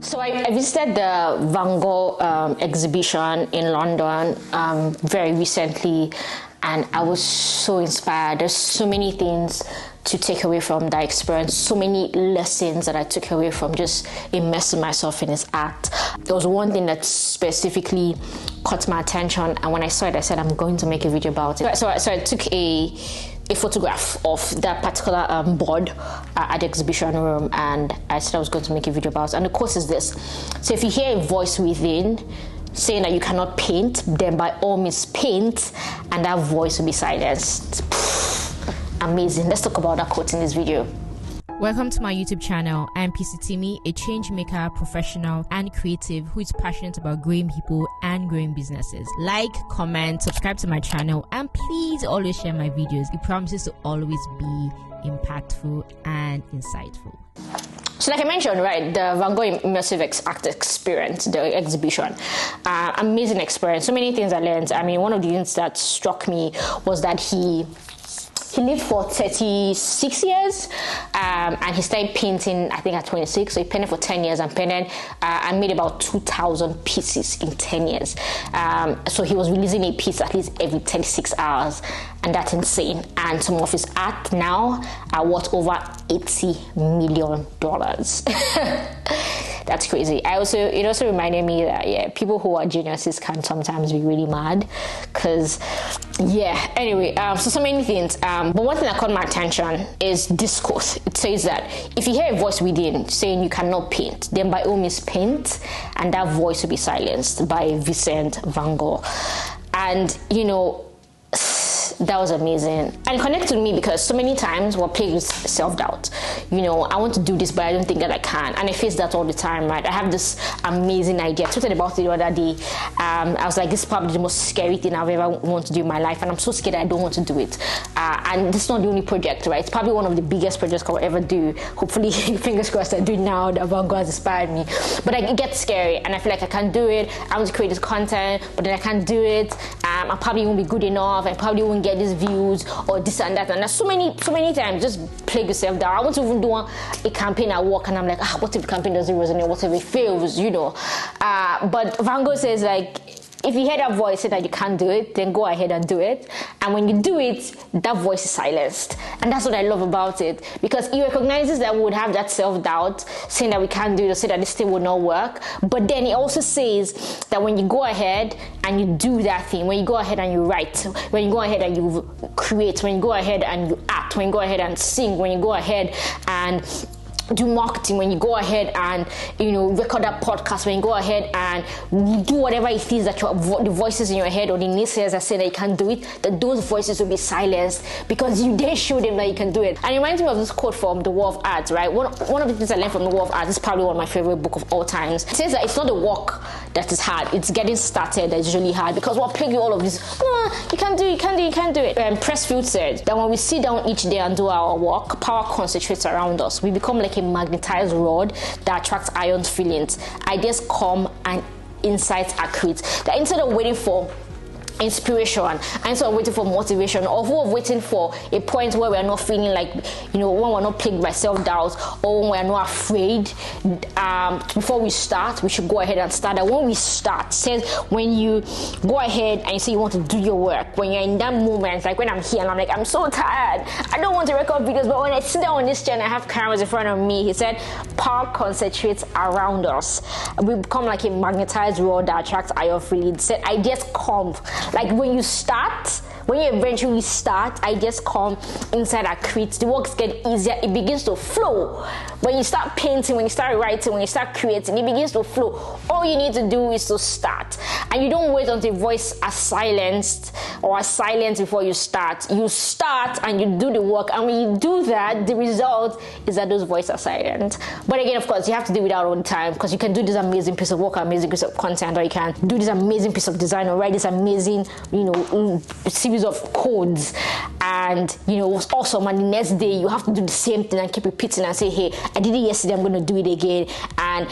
So I visited the Van Gogh exhibition in London very recently, and I was so inspired. There's so many things to take away from that experience, so many lessons that I took away from just immersing myself in his art. There was one thing that specifically caught my attention, and when I saw it, I said, I'm going to make a video about it. So I took a photograph of that particular board at the exhibition room, and I said I was going to make a video about it. And the quote is this: so if you hear a voice within saying that you cannot paint, then by all means paint, and that voice will be silenced. Amazing. Let's talk about that quote in this video. Welcome to my YouTube channel. I am PC Timmy, a change maker, professional, and creative who is passionate about growing people and growing businesses. Like, comment, subscribe to my channel, and please always share my videos. It promises to always be impactful and insightful. So like I mentioned, right, the Van Gogh Immersive Art Experience, the exhibition, amazing experience. So many things I learned. I mean, one of the things that struck me was that he lived for 36 years and he started painting, I think, at 26. So he painted for 10 years and painted and made about 2,000 pieces in 10 years. So he was releasing a piece at least every 36 hours, and that's insane. And some of his art now are worth over $80 million. That's crazy. It also reminded me that, people who are geniuses can sometimes be really mad. Anyway, so many things. But one thing that caught my attention is this quote. It says that if you hear a voice within saying you cannot paint, then by all means paint, and that voice will be silenced, by Vincent van Gogh. And, that was amazing, and connected to me because so many times we're plagued with self-doubt. I want to do this, but I don't think that I can, and I face that all the time, right? I have this amazing idea. I tweeted about it the other day. I was like, this is probably the most scary thing I've ever want to do in my life, and I'm so scared I don't want to do it. And this is not the only project, right? It's probably one of the biggest projects I'll ever do. Hopefully, fingers crossed, I do it now. That Van Gogh has inspired me, but it gets scary, and I feel like I can't do it. I want to create this content, but then I can't do it. I probably won't be good enough. I probably won't get these views or this and that, and there's so many times just plague yourself down. I want to even do a campaign at work, and I'm like, what if the campaign doesn't resonate? What if it fails? But Van Gogh says, like, if you hear that voice say that you can't do it, then go ahead and do it. And when you do it, that voice is silenced. And that's what I love about it, because he recognizes that we would have that self-doubt, saying that we can't do it, or say that this thing will not work. But then he also says that when you go ahead and you do that thing, when you go ahead and you write, when you go ahead and you create, when you go ahead and you act, when you go ahead and sing, when you go ahead and do marketing, when you go ahead and record that podcast, when you go ahead and do whatever it is that the voices in your head or the naysayers are saying that you can't do it, that those voices will be silenced, because you then show them that you can do it. And it reminds me of this quote from The War of Art, right? One of the things I learned from The War of Art is probably one of my favorite books of all times. It says that it's not the work that is hard, it's getting started that is usually hard, because we're plagued with all of this. You can't do it. And Pressfield said that when we sit down each day and do our work, power concentrates around us. We become like a magnetized rod that attracts iron feelings. Ideas come and insights are created. That instead of waiting for inspiration, and instead of waiting for motivation, or who are waiting for a point where we are not feeling like, when we're not plagued by self-doubt, or when we are not afraid, before we start, we should go ahead and start. And when we start, says when you go ahead and you say you want to do your work, when you're in that moment, like when I'm here and I'm like, I'm so tired, I don't want to record videos, but when I sit down on this chair and I have cameras in front of me, he said, power concentrates around us. We become like a magnetized rod that attracts iron feelings. Said ideas come. Like when you eventually start, ideas come inside and create. The works get easier. It begins to flow. When you start painting, when you start writing, when you start creating, it begins to flow. All you need to do is to start. And you don't wait until the voice is silenced or silent before you start. You start and you do the work. And when you do that, the result is that those voices are silent. But again, of course, you have to do it out all the time, because you can do this amazing piece of work, amazing piece of content, or you can do this amazing piece of design, or write this amazing, series of codes, and it was awesome, and the next day you have to do the same thing and keep repeating and say, hey, I did it yesterday, I'm going to do it again. And and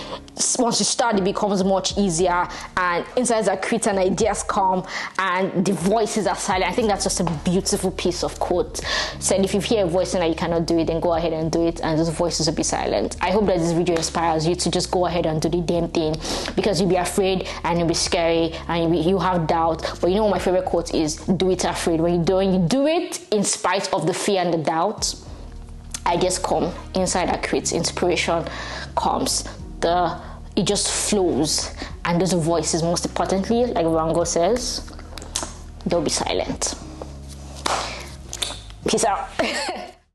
once you start, it becomes much easier, and insights are created and ideas come, and the voices are silent. I think that's just a beautiful piece of quote. Said if you hear a voice and that you cannot do it, then go ahead and do it, and those voices will be silent. I hope that this video inspires you to just go ahead and do the damn thing, because you'll be afraid and it'll be scary and you have doubt. But you know what my favorite quote is? Do it afraid. When you do it in spite of the fear and the doubt, ideas come. Inside that creates inspiration comes. It just flows, and those voices, most importantly, like Rango says, they'll be silent. Peace out.